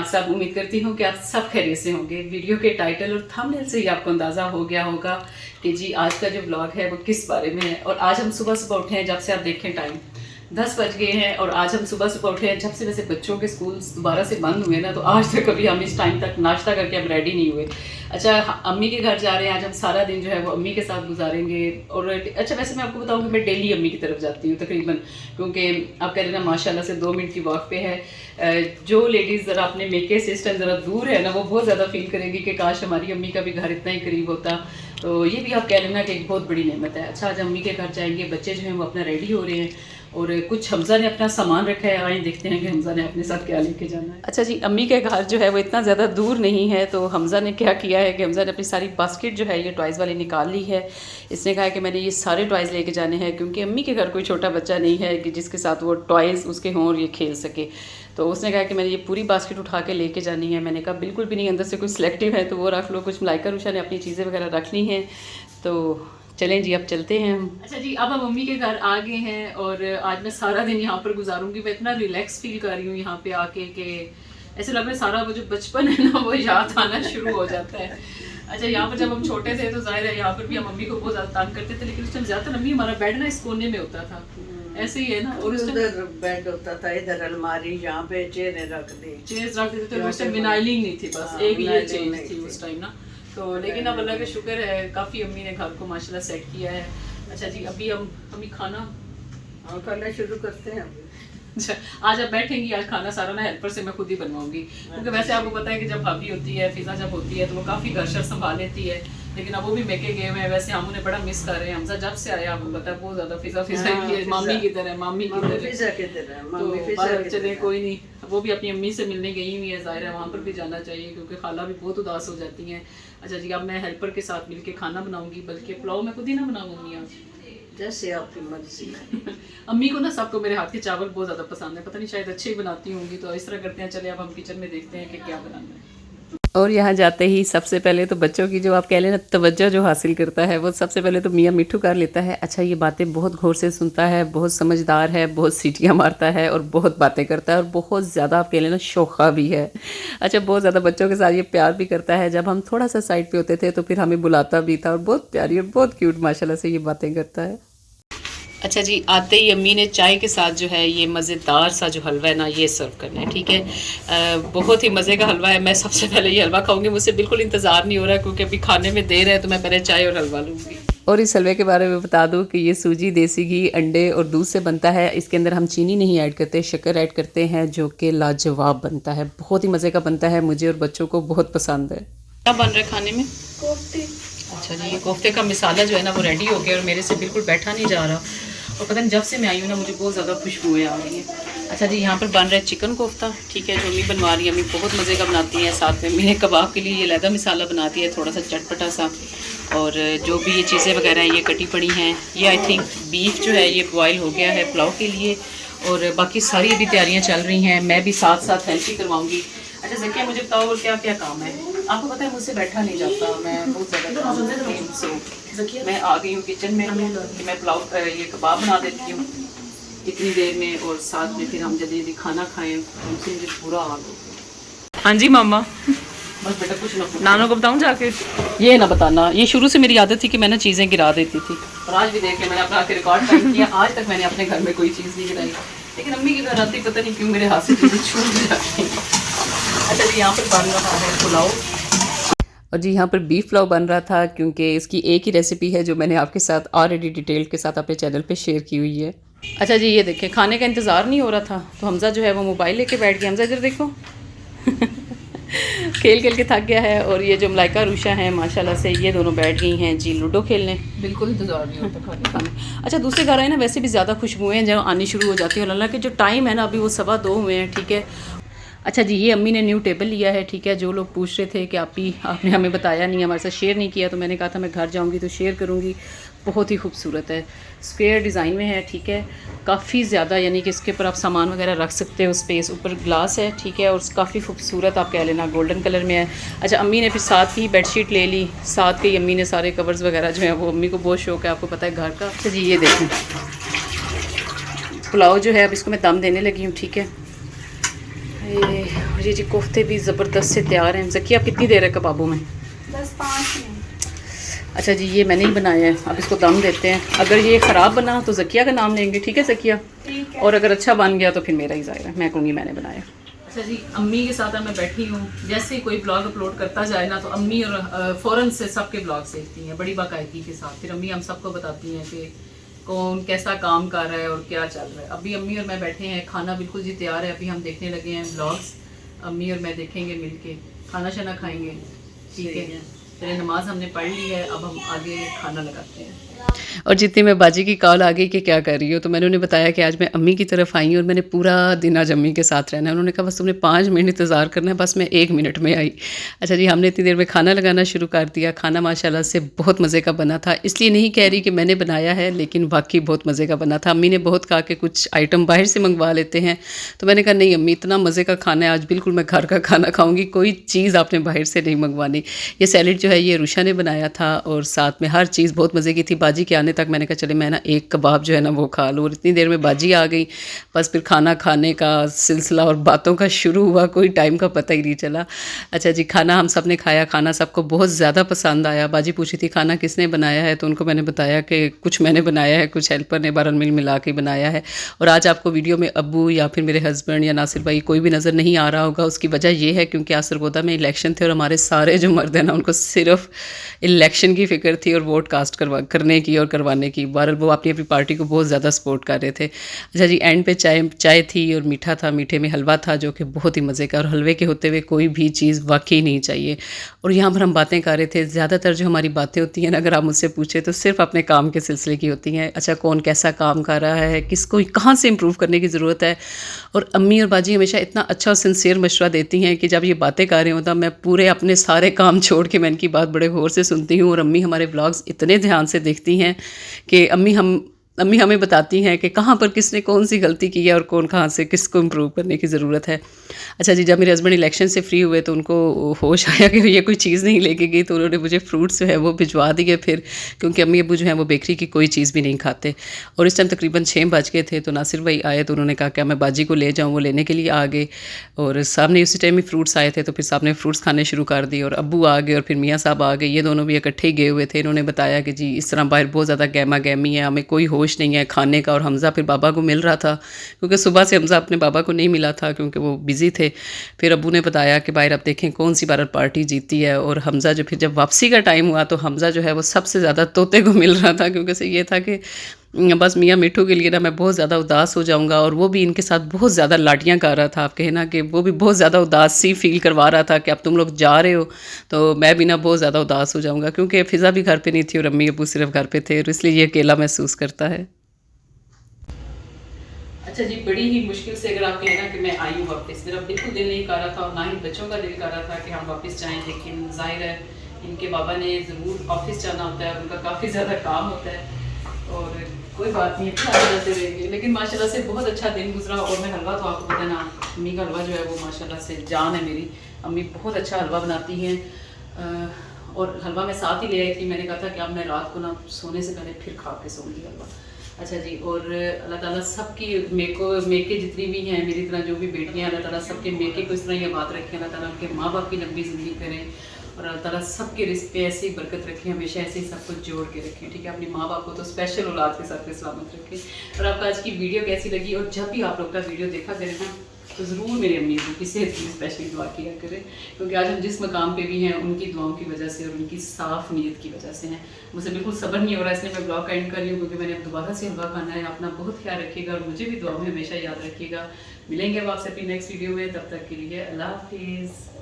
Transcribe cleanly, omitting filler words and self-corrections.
आप सब, उम्मीद करती हूँ कि आप सब खैरियत से होंगे। वीडियो के टाइटल और थंबनेल से ही आपको अंदाज़ा हो गया होगा कि जी आज का जो ब्लॉग है वो किस बारे में है। और आज हम सुबह सुबह उठे हैं, जब से आप देखें टाइम 10 बज गए हैं और आज हम सुबह सुबह उठे हैं जब से वैसे बच्चों के स्कूल दोबारा से बंद हुए ना, तो आज तक कभी हम इस टाइम तक नाश्ता करके हम रेडी नहीं हुए। अच्छा, अम्मी के घर जा रहे हैं आज हम, सारा दिन जो है वो अम्मी के साथ गुजारेंगे। और अच्छा, वैसे मैं आपको बताऊँ कि मैं डेली अम्मी की तरफ जाती हूँ तकरीबन, क्योंकि आप कह रहे ना माशाल्लाह से 2 मिनट की वॉक पे है। जो लेडीज़ ज़रा अपने मेके सिस्टम ज़रा दूर है ना, वो बहुत ज़्यादा फील करेंगी कि काश हमारी अम्मी का भी घर इतना ही करीब होता। तो ये भी आप कह लेना कि एक बहुत बड़ी नेमत है। अच्छा, आज अम्मी के घर जाएंगे, बच्चे जो हैं वो अपना रेडी हो रहे हैं और कुछ हमजा ने अपना सामान रखा है। आए देखते हैं कि हमजा ने अपने साथ क्या लेके जाना है। अच्छा जी, अम्मी के घर जो है वो इतना ज़्यादा दूर नहीं है, तो हमजा ने क्या किया है कि हमजा ने अपनी सारी बास्केट जो है ये टॉयज़ वाली निकाल ली है। इसने कहा कि मैंने ये सारे टॉयज़ लेके जाने हैं, क्योंकि अम्मी के घर कोई छोटा बच्चा नहीं है कि जिसके साथ वो टॉयज़ उसके हों और ये खेल सके। तो उसने कहा कि मैंने ये पूरी बास्केट उठा के लेके जानी है। मैंने कहा बिल्कुल भी नहीं, अंदर से कोई सिलेक्टिव है तो वो रख लो। कुछ मलाइका रूशा ने अपनी चीज़ें वगैरह रख ली हैं, तो चलें जी अब चलते हैं हम। अच्छा जी, अब हम मम्मी के घर आ गए हैं और आज मैं सारा दिन यहाँ पर गुजारूंगी। मैं इतना रिलैक्स फील कर रही हूँ यहाँ पे आके कि ऐसे लग रहा है सारा वो जो बचपन है ना वो याद आना शुरू हो जाता है। अच्छा, यहाँ पर जब हम छोटे थे तो जाहिर है यहाँ पर भी हम मम्मी को बहुत ज़्यादा तंग करते थे, लेकिन उस टाइम ज़्यादातर मम्मी हमारा बेड ना इस कोने में होता था, ऐसे ही है ना। और उधर बेड होता था, इधर अलमारी, यहाँ पे चेयर रख दी, चेयर्स रख देते थे। उस टाइम विनाइलिंग नहीं थी, बस एक ये चेंज थी उस टाइम ना। तो लेकिन अब अल्लाह का शुक्र है काफ़ी अम्मी ने घर को माशाल्लाह सेट किया है। अच्छा जी, अभी हम खाना खाना शुरू करते हैं। अच्छा, आज आप बैठेंगी, आज खाना सारा ना हेल्पर से मैं खुद ही बनवाऊंगी, क्योंकि वैसे आपको पता है कि जब भाभी होती है, फिजा जब होती है तो वो काफ़ी घर शर संभाल लेती है, लेकिन अब वो भी मेके गए हुए हैं। वैसे हम उन्हें बड़ा मिस कर रहे हैं। हमजा जब से आया आपको पता है बहुत ज़्यादा फिजा की है, मामी की तरह, मामी की तरह। चले कोई नहीं, वो भी अपनी अम्मी से मिलने गई हुई है, ज़ाहिर है वहाँ पर भी जाना चाहिए क्योंकि खाला भी बहुत उदास हो जाती हैं। अच्छा जी, अब मैं हेल्पर के साथ मिलके खाना बनाऊंगी, बल्कि पुलाव मैं खुद ही ना बनाऊंगी आज, जैसे आपकी मर्जी। अम्मी को ना सबको मेरे हाथ के चावल बहुत ज़्यादा पसंद है, पता नहीं शायद अच्छे ही बनाती होंगी। तो इस तरह करते हैं, चले अब हम किचन में देखते हैं कि क्या बनाना है। और यहाँ जाते ही सबसे पहले तो बच्चों की जो आप कह लेना तवज्जो जो हासिल करता है, वो सबसे पहले तो मियाँ मिट्ठू कर लेता है। अच्छा, ये बातें बहुत गौर से सुनता है, बहुत समझदार है, बहुत सीटियाँ मारता है और बहुत बातें करता है और बहुत ज़्यादा आप कह लेना शोखा भी है। अच्छा, बहुत ज़्यादा बच्चों के साथ ये प्यार भी करता है। जब हम थोड़ा सा साइड पे होते थे तो फिर हमें बुलाता भी था और बहुत प्यारी और बहुत क्यूट माशाल्लाह से ये बातें करता है। अच्छा जी, आते ही अम्मी ने चाय के साथ जो है ये मज़ेदार सा जो हलवा है ना ये सर्व करना है, ठीक है। बहुत ही मज़े का हलवा है। मैं सबसे पहले ये हलवा खाऊंगी, मुझसे बिल्कुल इंतज़ार नहीं हो रहा क्योंकि अभी खाने में देर है, तो मैं पहले चाय और हलवा लूँगी। और इस हलवे के बारे में बता दूं कि ये सूजी, देसी घी, अंडे और दूध से बनता है। इसके अंदर हम चीनी नहीं ऐड करते, शक्कर ऐड करते हैं, जो कि लाजवाब बनता है, बहुत ही मज़े का बनता है। मुझे और बच्चों को बहुत पसंद है। क्या बन रहा है खाने में? कोफ्ते। अच्छा जी, ये कोफ्ते का मिसाला जो है ना वो रेडी हो गया और मेरे से बिल्कुल बैठा नहीं जा रहा, और पता नहीं जब से मैं आई हूँ ना मुझे बहुत ज़्यादा खुशबुएं आ रही हैं। अच्छा जी, यहाँ पर बन रहा है चिकन कोफ्ता, ठीक है, जो अम्मी बनवा रही है। अम्मी बहुत मज़े का बनाती हैं। साथ में मैंने कबाब के लिए ये लैदा मिसाला बना दिया है, थोड़ा सा चटपटा सा। और जो भी ये चीज़ें वगैरह हैं ये कटी पड़ी हैं। ये आई थिंक बीफ जो है ये बॉयल हो गया है पुलाव के लिए, और बाकी सारी अभी तैयारियाँ चल रही हैं। मैं भी साथ साथ हेल्प ही करवाऊँगी। अच्छा ज़किया, मुझे बताओ और क्या क्या काम है? आपको पता है मुझसे बैठा नहीं जाता, मैं बहुत ज़्यादा मैं आ गई हूँ किचन में कि मैं पुलाव ये कबाब बना देती हूँ इतनी देर में, और साथ में फिर हम जल्दी खाना खाएं। उनसे मुझे पूरा हाल हो गया। हाँ जी मामा, बस बेटा कुछ ना नानों को बताऊँ जाके, ये ना बताना। ये शुरू से मेरी आदत थी कि मैं ना चीज़ें गिरा देती थी, और आज भी देख के मैंने अपना आके रिकॉर्ड टाइम किया। आज तक मैंने अपने घर में कोई चीज़ नहीं गिराई, लेकिन अम्मी के घर आती पता नहीं क्यों मेरे हाथ से चीज़ें छूट जाती हैं। अच्छा जी, यहाँ पर बन रहा है पुलाव, और जी यहाँ पर बीफ पुलाव बन रहा था, क्योंकि इसकी एक ही रेसिपी है जो मैंने आपके साथ ऑलरेडी डिटेल के साथ अपने चैनल पे शेयर की हुई है। अच्छा जी, ये देखें, खाने का इंतज़ार नहीं हो रहा था तो हमजा जो है वो मोबाइल लेके बैठ गया। हमजा इधर देखो खेल खेल के थक गया है। और ये जो मलाइका रूशा हैं माशाल्लाह से, ये दोनों बैठ गई हैं जी लूडो खेलने। बिल्कुल इंतज़ार नहीं होता खाने। अच्छा, दूसरे घर आए ना वैसे भी ज़्यादा खुशबुएँ जब आनी शुरू हो जाती है, और अल्लाह के जो टाइम है ना अभी वो 2:15 हुए हैं, ठीक है। अच्छा जी, ये अम्मी ने न्यू टेबल लिया है, ठीक है। जो लोग पूछ रहे थे कि आपने हमें बताया नहीं, हमारे साथ शेयर नहीं किया, तो मैंने कहा था मैं घर जाऊंगी तो शेयर करूंगी। बहुत ही खूबसूरत है, स्क्वायर डिज़ाइन में है, ठीक है। काफ़ी ज़्यादा यानी कि इसके ऊपर आप सामान वगैरह रख सकते हो, स्पेस, ऊपर ग्लास है, ठीक है। और काफ़ी खूबसूरत आप कह लेना गोल्डन कलर में है। अच्छा, अम्मी ने फिर साथ ही बेडशीट ले ली, साथ के अम्मी ने सारे कवर्स वगैरह जो है वो, अम्मी को बहुत शौक है आपको पता है घर का। अच्छा जी, ये देखें पुलाव जो है अब इसको मैं दम देने लगी हूँ, ठीक है। ये जी कोफ्ते भी ज़बरदस्त से तैयार हैं। ज़की आप कितनी देर है कबाबों में? बस 5 मिनट। अच्छा जी, ये मैंने ही बनाया है। अब इसको दम देते हैं। अगर ये ख़राब बना तो ज़किया का नाम लेंगे, ठीक है ज़किया? ठीक है। और अगर अच्छा बन गया तो फिर मेरा ही ज़ाहिर है, मैं कहूँगी मैंने बनाया। अच्छा जी, अम्मी के साथ मैं बैठी हूँ। जैसे ही कोई ब्लॉग अपलोड करता जाए ना, तो अम्मी और फ़ौरन से सबके ब्लॉग देखती हैं बड़ी बाकायदगी के साथ। फिर अम्मी हम सबको बताती हैं कि कौन कैसा काम कर रहा है और क्या चल रहा है। अभी अम्मी और मैं बैठे हैं, खाना बिल्कुल जी तैयार है। अभी हम देखने लगे हैं ब्लॉग्स, अम्मी और मैं देखेंगे मिल के, खाना शाना खाएँगे, ठीक है। फिर नमाज हमने पढ़ ली है, अब हम आगे खाना लगाते हैं। और जितनी मैं बाजी की कॉल आ गई कि क्या कर रही हो, तो मैंने उन्हें बताया कि आज मैं अम्मी की तरफ आई हूँ और मैंने पूरा दिन आज अम्मी के साथ रहना है। उन्होंने कहा बस तुमने 5 मिनट इंतज़ार करना है, बस मैं 1 मिनट में आई। अच्छा जी, हमने इतनी देर में खाना लगाना शुरू कर दिया। खाना माशाल्लाह से बहुत मज़े का बना था। इसलिए नहीं कह रही कि मैंने बनाया है, लेकिन वाकई बहुत मज़े का बना था। अम्मी ने बहुत कहा कि कुछ आइटम बाहर से मंगवा लेते हैं, तो मैंने कहा नहीं अम्मी, इतना मज़े का खाना है आज, बिल्कुल मैं घर का खाना खाऊँगी, कोई चीज़ आपने बाहर से नहीं मंगवानी। ये सैलेड जो है ये रुशा ने बनाया था और साथ में हर चीज़ बहुत मज़े की थी। बाजी के आने तक मैंने कहा चले मैं ना एक कबाब जो है ना वो खा लूँ, और इतनी देर में बाजी आ गई। बस फिर खाना खाने का सिलसिला और बातों का शुरू हुआ, कोई टाइम का पता ही नहीं चला। अच्छा जी, खाना हम सब ने खाया, खाना सबको बहुत ज़्यादा पसंद आया। बाजी पूछी थी खाना किसने बनाया है, तो उनको मैंने बताया कि कुछ मैंने बनाया है, कुछ हेल्पर ने बरन मिला के बनाया है। और आज आपको वीडियो में अब्बू या फिर मेरे हस्बैंड या नासिर भाई कोई भी नज़र नहीं आ रहा होगा। उसकी वजह ये है क्योंकि आज सरगोदा में इलेक्शन थे और हमारे सारे जो मर्द हैं ना उनको सिर्फ इलेक्शन की फ़िक्र थी और वोट कास्ट करने की और करवाने की। बहरहाल वो अपनी अपनी पार्टी को बहुत ज़्यादा सपोर्ट कर रहे थे। अच्छा जी, एंड पे चाय थी और मीठा था, मीठे में हलवा था जो कि बहुत ही मज़े का, और हलवे के होते हुए कोई भी चीज़ वाकई नहीं चाहिए। और यहाँ पर हम बातें कर रहे थे। ज़्यादातर जो हमारी बातें होती हैं ना, अगर आप मुझसे पूछे तो सिर्फ अपने काम के सिलसिले की होती हैं। अच्छा, कौन कैसा काम कर रहा है, किसको कहाँ से इम्प्रूव करने की ज़रूरत है। और अम्मी और बाजी हमेशा इतना अच्छा और सिंसियर मशवरा देती हैं कि जब ये बातें कर रहे होता मैं पूरे अपने सारे काम छोड़ के मैं इनकी बात बड़े गौर से सुनती हूँ। और अम्मी हमारे व्लॉग्स इतने ध्यान से देखती हैं कि अम्मी हमें बताती हैं कि कहाँ पर किसने कौन सी गलती की है और कौन कहाँ से किसको इम्प्रूव करने की ज़रूरत है। अच्छा जी, जब मेरे हस्बैंड इलेक्शन से फ्री हुए तो उनको होश आया कि ये कोई चीज़ नहीं लेके गई, तो उन्होंने मुझे फ्रूट्स जो है वो भिजवा दिए फिर, क्योंकि अम्मी अब्बू जो है वो बेकरी की कोई चीज़ भी नहीं खाते। और इस टाइम तकरीबन 6 बज गए थे, तो नासिर भाई आए तो उन्होंने कहा क्या मैं बाजी को ले जाऊँ, वो लेने के लिए आ गए और सामने उसी टाइम ही फ्रूट्स आए थे, तो फिर सामने फ्रूट्स खाने शुरू कर दिए। और अब्बू आ गए और फिर मियाँ साहब आ गए, ये दोनों भी इकट्ठे ही गए हुए थे। इन्होंने बताया कि जी इस तरह बाहर बहुत ज़्यादा गहमा गहमी है, हमें कोई होश नहीं है खाने का। और हमज़ा फिर बाबा को मिल रहा था, क्योंकि सुबह से हमज़ा अपने बाबा को नहीं मिला था क्योंकि वो बिज़ी थे। फिर अब्बू ने बताया कि बाहर अब देखें कौन सी बार पार्टी जीती है। और हमज़ा जो फिर जब वापसी का टाइम हुआ तो हमज़ा जो है वो सबसे ज़्यादा तोते को मिल रहा था, क्योंकि से ये था कि बस मियाँ मिठू के लिए ना मैं बहुत ज़्यादा उदास हो जाऊँगा। और वो भी इनके साथ बहुत ज़्यादा लाटियाँ कर रहा था। आप कहे ना कि वो भी बहुत ज़्यादा उदास सी फील करवा रहा था कि अब तुम लोग जा रहे हो तो मैं भी ना बहुत ज़्यादा उदास हो जाऊँगा, क्योंकि फ़िज़ा भी घर पे नहीं थी और अम्मी अब्बू सिर्फ घर पे थे, और इसलिए ये अकेला महसूस करता है। अच्छा जी, बड़ी ही मुश्किल से अगर आप कहें ना कि मैं आई हूँ वापस, मेरा बिल्कुल दिल नहीं कर रहा था और ना ही बच्चों का दिल कर रहा था कि हम वापस जाएं, लेकिन जाहिर है इनके बाबा ने ज़रूर ऑफिस जाना होता है, उनका काफ़ी ज़्यादा काम होता है और कोई बात नहीं, फिर आगे जाते रहेंगे। लेकिन माशाल्लाह से बहुत अच्छा दिन गुजरा। और मैं हलवा तो आपको पता ना, अम्मी का हलवा जो है वो माशाल्लाह से जान है मेरी। अम्मी बहुत अच्छा हलवा बनाती हैं और हलवा मैं साथ ही ले आई थी। मैंने कहा था कि अब मैं रात को ना सोने से पहले फिर खा के सोऊंगी हलवा। अच्छा जी, और अल्लाह ताला सबकी मेके जितनी भी हैं मेरी तरह जो भी बेटियां, अल्लाह ताला सबके मेके को इस तरह ये बात रखें। अल्लाह ताला उनके माँ बाप की लंबी ज़िंदगी करें और अल्लाह ताला सबके रिस्क पे ऐसे ही बरकत रखें, हमेशा ऐसे ही सब कुछ जोड़ के रखें, ठीक है। अपनी माँ बाप को तो स्पेशल औलाद के साथ सलामत रखें। और आपको आज की वीडियो कैसी लगी, और जब भी आप लोग का वीडियो देखा करें ना तो ज़रूर मेरी अम्मी की सेहत की स्पेशली दुआ किया करें, क्योंकि आज हम जिस मकाम पे भी हैं उनकी दुआओं की वजह से और उनकी साफ़ नीयत की वजह से हैं। मुझे बिल्कुल सब्र नहीं हो रहा, इसलिए मैं ब्लॉग एंड कर रही हूँ क्योंकि मैंने अब दोबारा से हलवा खाना है। अपना बहुत ख्याल रखिएगा और मुझे भी दुआ में हमेशा याद रखिएगा। मिलेंगे अब आपसे अपनी नेक्स्ट वीडियो में, तब तक के लिए अल्लाह हाफिज़।